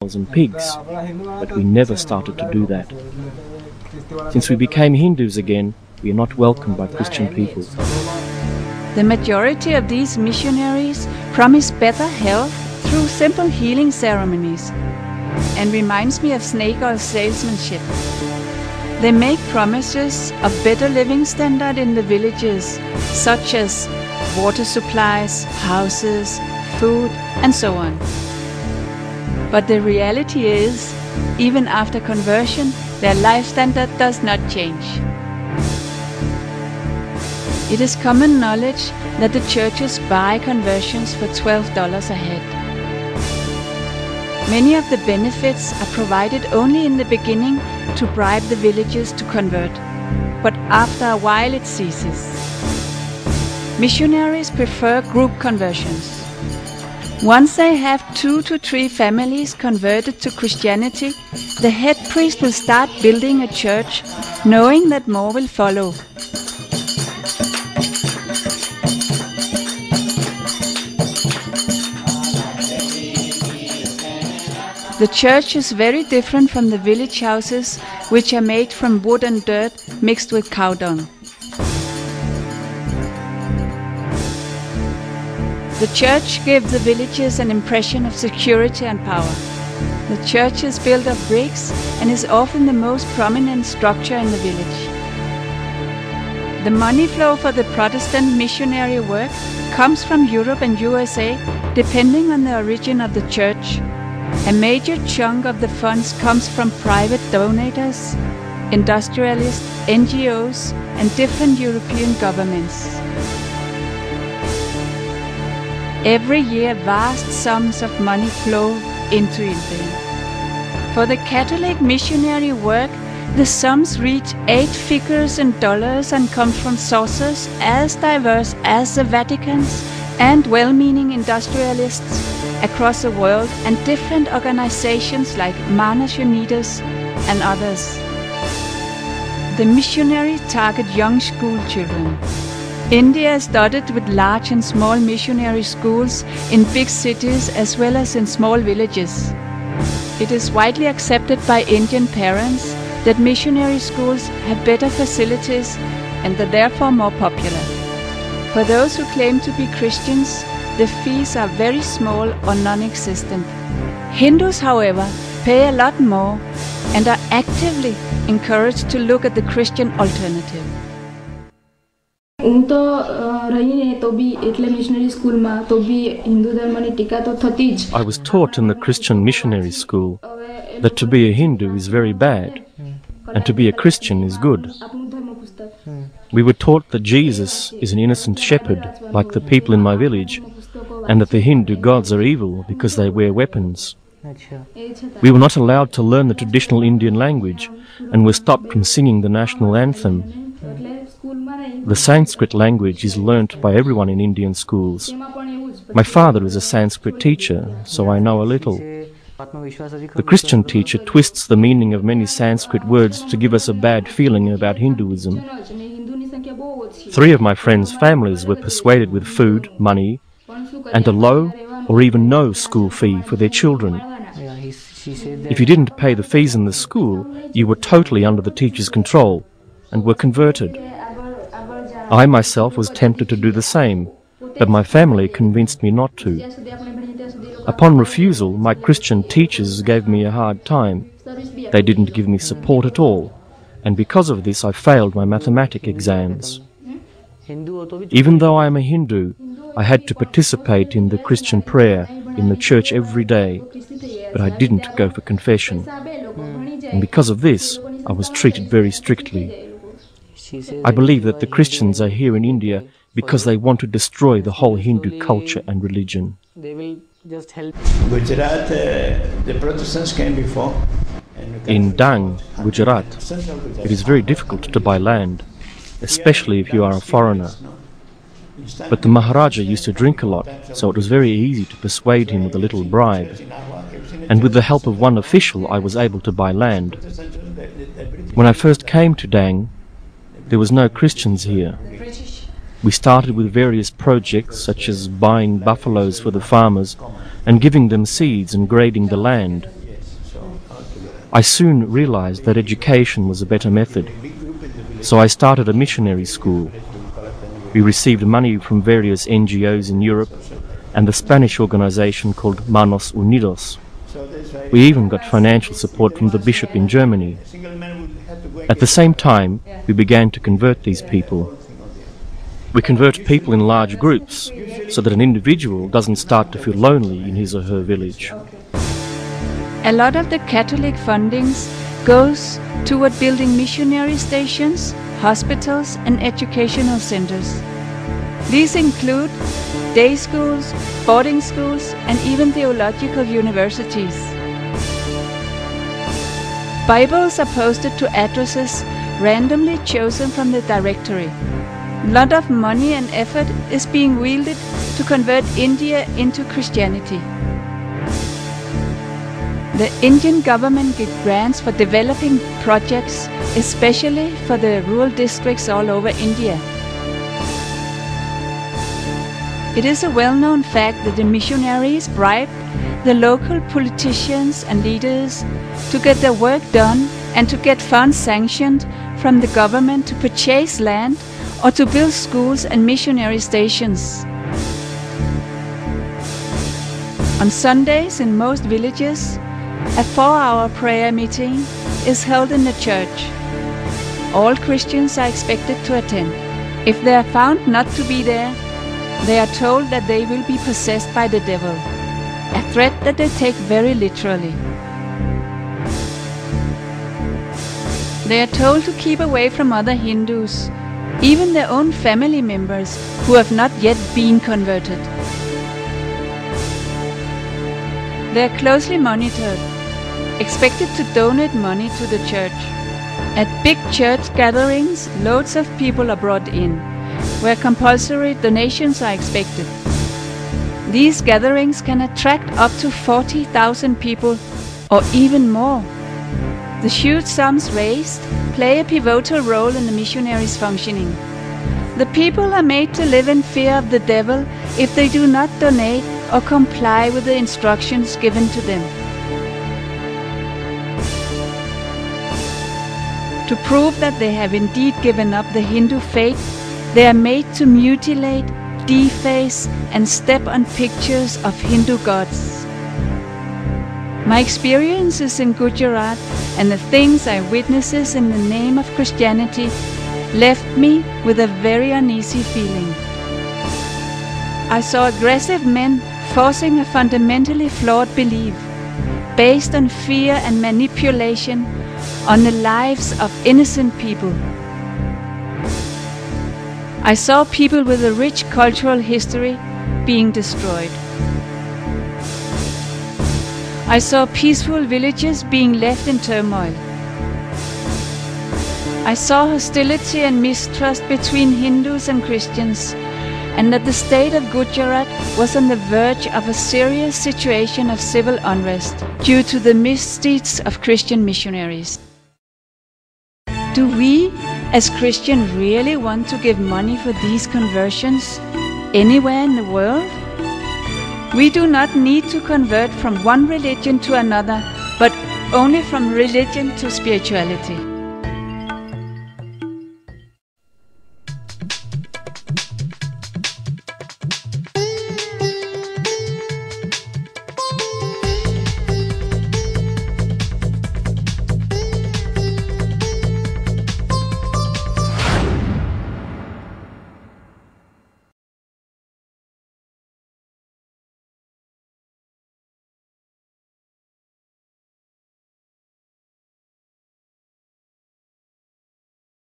cows and pigs, but we never started to do that. Since we became Hindus again, we are not welcomed by Christian people. The majority of these missionaries promise better health through simple healing ceremonies, and reminds me of snake oil salesmanship. They make promises of better living standard in the villages, such as water supplies, houses, food, and so on. But the reality is, even after conversion, their life standard does not change. It is common knowledge that the churches buy conversions for $12 a head. Many of the benefits are provided only in the beginning to bribe the villagers to convert, but after a while it ceases. Missionaries prefer group conversions. Once they have 2 to 3 families converted to Christianity, the head priest will start building a church, knowing that more will follow. The church is very different from the village houses, which are made from wood and dirt mixed with cow dung. The church gives the villagers an impression of security and power. The church is built of bricks and is often the most prominent structure in the village. The money flow for the Protestant missionary work comes from Europe and USA, depending on the origin of the church. A major chunk of the funds comes from private donors, industrialists, NGOs, and different European governments. Every year, vast sums of money flow into India. For the Catholic missionary work, the sums reach 8 figures in dollars and come from sources as diverse as the Vatican's and well-meaning industrialists across the world and different organizations like Manas Unidas and others. The missionaries target young school children. India is dotted with large and small missionary schools in big cities as well as in small villages. It is widely accepted by Indian parents that missionary schools have better facilities and are therefore more popular. For those who claim to be Christians, the fees are very small or non-existent. Hindus, however, pay a lot more and are actively encouraged to look at the Christian alternative. I was taught in the Christian missionary school that to be a Hindu is very bad and to be a Christian is good. We were taught that Jesus is an innocent shepherd like the people in my village, and that the Hindu gods are evil because they wear weapons. We were not allowed to learn the traditional Indian language and were stopped from singing the national anthem. The Sanskrit language is learnt by everyone in Indian schools. My father is a Sanskrit teacher, so I know a little. The Christian teacher twists the meaning of many Sanskrit words to give us a bad feeling about Hinduism. 3 of my friends' families were persuaded with food, money, and a low or even no school fee for their children. If you didn't pay the fees in the school, you were totally under the teacher's control and were converted. I myself was tempted to do the same, but my family convinced me not to. Upon refusal, my Christian teachers gave me a hard time. They didn't give me support at all, and because of this I failed my mathematics exams. Even though I am a Hindu, I had to participate in the Christian prayer in the church every day, but I didn't go for confession. And because of this, I was treated very strictly. I believe that the Christians are here in India because they want to destroy the whole Hindu culture and religion. They will just help. Gujarat, the Protestants came before. In Dang, Gujarat, it is very difficult to buy land, especially if you are a foreigner. But the Maharaja used to drink a lot, so it was very easy to persuade him with a little bribe. And with the help of one official, I was able to buy land. When I first came to Dang, there was no Christians here. We started with various projects such as buying buffaloes for the farmers and giving them seeds and grading the land. I soon realized that education was a better method, so I started a missionary school. We received money from various NGOs in Europe and the Spanish organization called Manos Unidos. We even got financial support from the bishop in Germany. At the same time, we began to convert these people. We convert people in large groups so that an individual doesn't start to feel lonely in his or her village. A lot of the Catholic fundings goes toward building missionary stations, hospitals and educational centers. These include day schools, boarding schools and even theological universities. Bibles are posted to addresses randomly chosen from the directory. A lot of money and effort is being wielded to convert India into Christianity. The Indian government gives grants for developing projects, especially for the rural districts all over India. It is a well-known fact that the missionaries bribe the local politicians and leaders to get their work done and to get funds sanctioned from the government to purchase land or to build schools and missionary stations. On Sundays in most villages, a 4-hour prayer meeting is held in the church. All Christians are expected to attend. If they are found not to be there, they are told that they will be possessed by the devil, a threat that they take very literally. They are told to keep away from other Hindus, even their own family members who have not yet been converted. They are closely monitored, expected to donate money to the church. At big church gatherings, loads of people are brought in, where compulsory donations are expected. These gatherings can attract up to 40,000 people or even more. The huge sums raised play a pivotal role in the missionaries' functioning. The people are made to live in fear of the devil if they do not donate or comply with the instructions given to them. To prove that they have indeed given up the Hindu faith, they are made to mutilate, deface and step on pictures of Hindu gods. My experiences in Gujarat and the things I witnessed in the name of Christianity left me with a very uneasy feeling. I saw aggressive men forcing a fundamentally flawed belief, based on fear and manipulation, on the lives of innocent people. I saw people with a rich cultural history being destroyed. I saw peaceful villages being left in turmoil. I saw hostility and mistrust between Hindus and Christians, and that the state of Gujarat was on the verge of a serious situation of civil unrest due to the misdeeds of Christian missionaries. Do we, as Christians, really want to give money for these conversions anywhere in the world? We do not need to convert from one religion to another, but only from religion to spirituality.